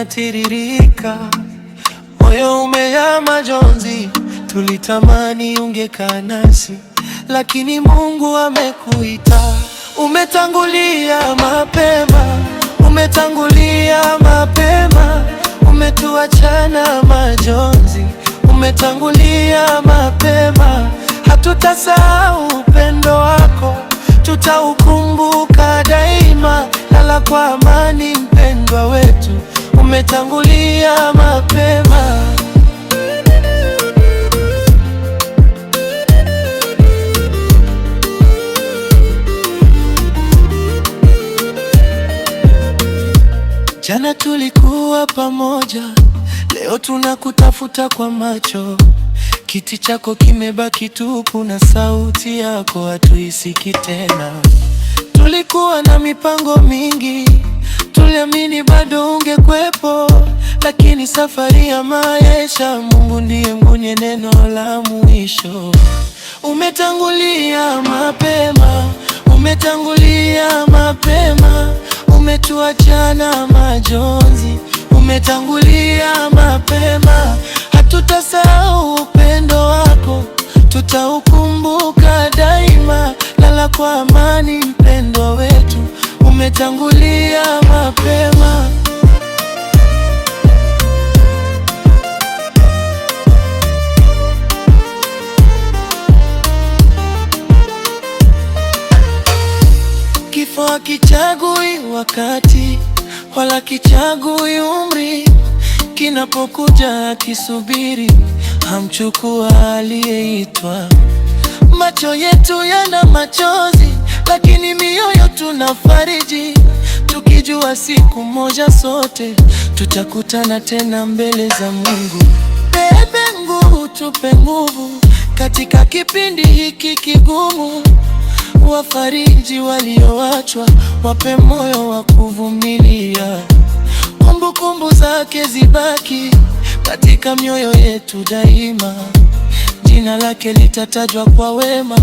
yanatiririka, moyo umejaa majonzi. Tulitamani ungekaa nasi, lakini Mungu amekuita. Umetangulia mapema, umetangulia mapema, umetuachana majonzi. Umetangulia mapema, hatutasahau upendo wako, tutaukumbuka daima. Lala kwa amani mpendwa wetu, umetangulia mapema. Jana tulikuwa pamoja, leo tunakutafuta kwa macho. Kiti chako kimebaki tupu na sauti yako hatuisiki tena. Tulikuwa na mipango mingi, tuliamini bado ungekwepo, lakini safari ya maisha, Mungu ndiye mwenye neno la mwisho. Umetangulia mapema, umetangulia mapema, umetuachana majonzi. Umetangulia mapema, hatutasahau upendo wako, tutaukumbuka daima. Lala kwa amani mpendwa wetu, umetangulia mapema. Kifo hakichagui wakati, wala kichagui umri. Kinapokuja kisubiri, hamchukua aliyeitwa. Macho yetu yana machozi, lakini mioyo tunafariji, tukijua siku moja sote tutakutana tena mbele za Mungu. Bebe nguvu, tupe nguvu katika kipindi hiki kigumu. Wafariji walioachwa, wape moyo wa kuvumilia. Kumbukumbu zake zibaki katika mioyo yetu daima. Jina lake litatajwa kwa wema,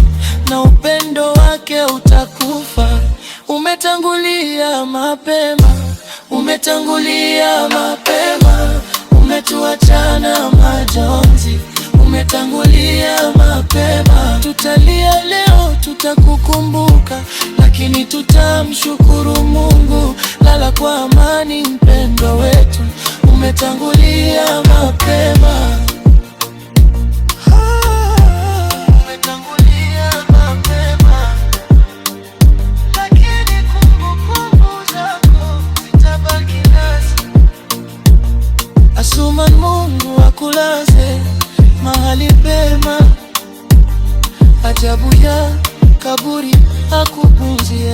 na upendo wake utakufa. Umetangulia mapema, umetangulia mapema, umetuachana majonzi. Umetangulia mapema, tutalia leo, tutakukumbuka, lakini tutamshukuru Mungu. Lala kwa amani mpendwa wetu, umetangulia mapema. Umetangulia mapema, lakini kumbukumbu zako zitabaki nasi. Asuman, Mungu akulaze mahali pema, ajabu ya kaburi akupumzie.